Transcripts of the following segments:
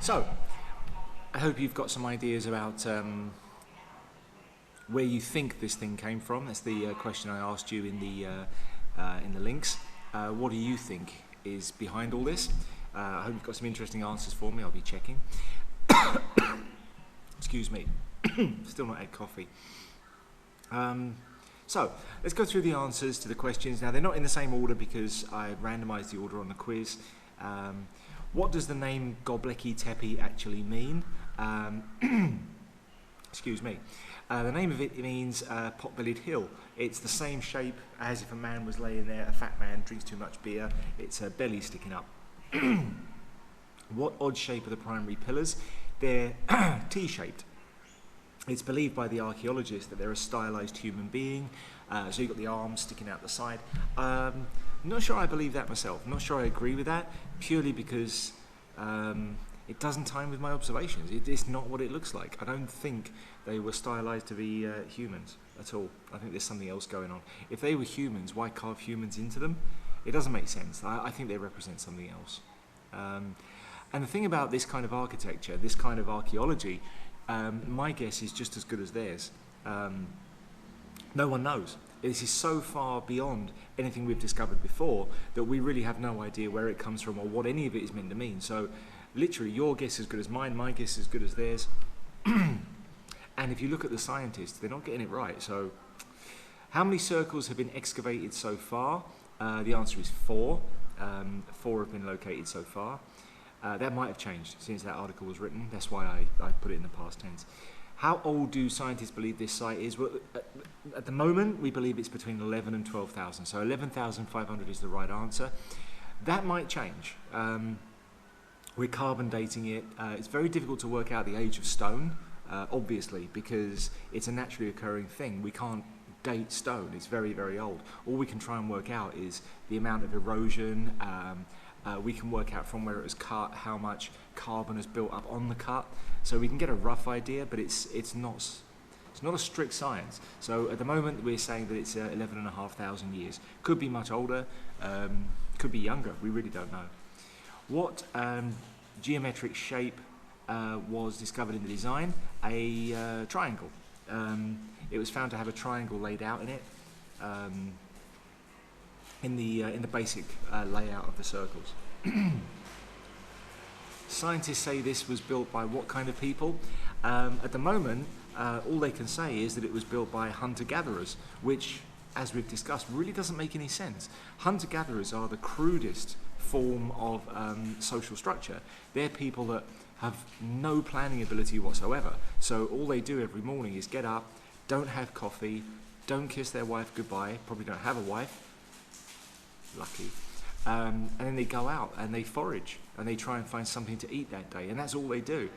So, I hope you've got some ideas about where you think this thing came from. That's the question I asked you in the links. What do you think is behind all this? I hope you've got some interesting answers for me. I'll be checking. Excuse me. Still not had coffee. So, let's go through the answers to the questions. Now, they're not in the same order because I randomised the order on the quiz. What does the name Göbekli Tepe actually mean? Excuse me. The name of it means pot-bellied hill. It's the same shape as if a man was laying there, a fat man drinks too much beer, its belly sticking up. What odd shape are the primary pillars? They're T-shaped. It's believed by the archaeologists that they're a stylized human being, so you've got the arms sticking out the side. Not sure I believe that myself, not sure I agree with that, purely because it doesn't time with my observations. It's not what it looks like. I don't think they were stylized to be humans at all. I think there's something else going on. If they were humans, why carve humans into them? It doesn't make sense. I think they represent something else. And the thing about this kind of architecture, this kind of archaeology, my guess is just as good as theirs. No one knows. This is so far beyond anything we've discovered before that we really have no idea where it comes from or what any of it is meant to mean. So literally your guess is as good as mine, my guess is as good as theirs. And if you look at the scientists, they're not getting it right. So how many circles have been excavated so far? The answer is 4. 4 have been located so far. That might have changed since that article was written. That's why I put it in the past tense. How old do scientists believe this site is? Well, at the moment, we believe it's between 11 and 12,000. So 11,500 is the right answer. That might change. We're carbon dating it. It's very difficult to work out the age of stone, obviously, because it's a naturally occurring thing. We can't date stone. It's very, very old. All we can try and work out is the amount of erosion. We can work out from where it was cut how much carbon has built up on the cut, so we can get a rough idea, but it's not a strict science. So at the moment we're saying that it's 11,500 years. Could be much older, could be younger. We really don't know. What geometric shape was discovered in the design? A triangle. It was found to have a triangle laid out in it. In the basic layout of the circles. Scientists say this was built by what kind of people? At the moment, all they can say is that it was built by hunter-gatherers, which, as we've discussed, really doesn't make any sense. Hunter-gatherers are the crudest form of social structure. They're people that have no planning ability whatsoever. So all they do every morning is get up, don't have coffee, don't kiss their wife goodbye, probably don't have a wife, lucky, and then they go out and they forage and they try and find something to eat that day, and that's all they do.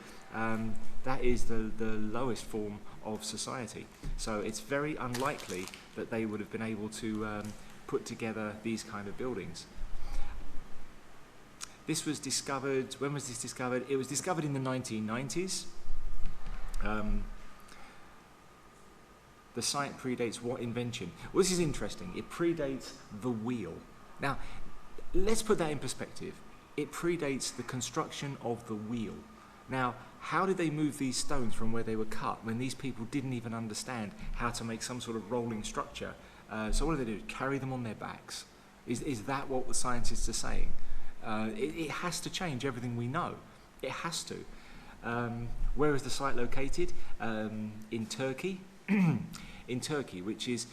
That is the lowest form of society. So it's very unlikely that they would have been able to put together these kind of buildings. This was discovered, when was this discovered? It was discovered in the 1990s. The site predates what invention? Well, this is interesting. It predates the wheel. Now, let's put that in perspective. It predates the construction of the wheel. Now, how did they move these stones from where they were cut when these people didn't even understand how to make some sort of rolling structure? So what do they do? Carry them on their backs? Is that what the scientists are saying? It has to change everything we know. It has to. Where is the site located? In Turkey. In Turkey, which is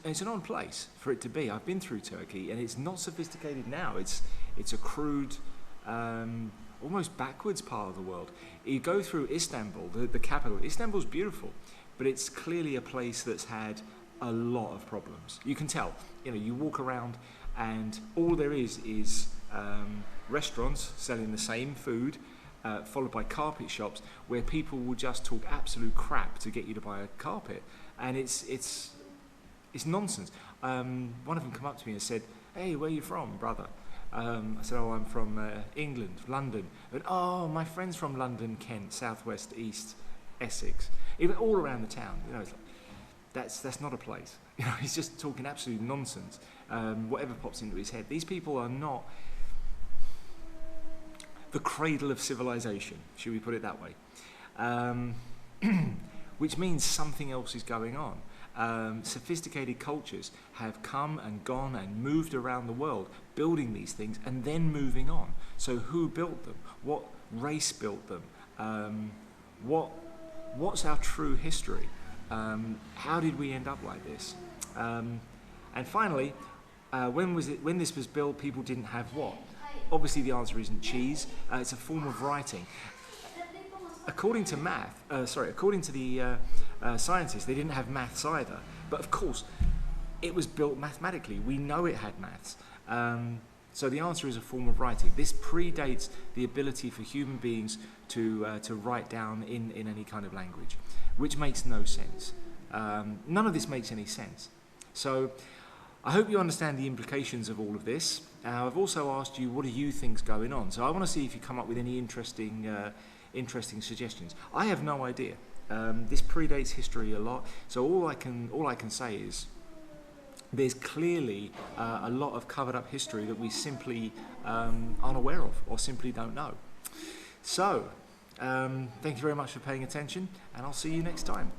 it's an odd place for it to be. I've been through Turkey, and it's not sophisticated now. It's a crude, almost backwards part of the world. You go through Istanbul, the capital. Istanbul's beautiful, but it's clearly a place that's had a lot of problems. You can tell. You walk around, and all there is restaurants selling the same food, followed by carpet shops where people will just talk absolute crap to get you to buy a carpet, and it's nonsense. One of them come up to me and said, "Hey, where are you from, brother?" I said, "Oh, I'm from England, London." And, "Oh, my friend's from London, Kent, Southwest, East, Essex." Even all around the town. It's like, that's not a place. He's just talking absolute nonsense. Whatever pops into his head. These people are not. the cradle of civilization, should we put it that way? Which means something else is going on. Sophisticated cultures have come and gone and moved around the world, building these things and then moving on. So who built them? What race built them? What's our true history? How did we end up like this? And finally, when this was built, people didn't have what? Obviously the answer isn't cheese. It's a form of writing. According to the scientists, they didn't have maths either. But of course, it was built mathematically. We know it had maths. So the answer is a form of writing. This predates the ability for human beings to write down in any kind of language, which makes no sense. None of this makes any sense. So I hope you understand the implications of all of this. I've also asked you, what do you think's going on? So I want to see if you come up with any interesting suggestions. I have no idea. This predates history a lot, so all I can say is there's clearly a lot of covered up history that we simply aren't aware of or simply don't know. So thank you very much for paying attention, and I'll see you next time.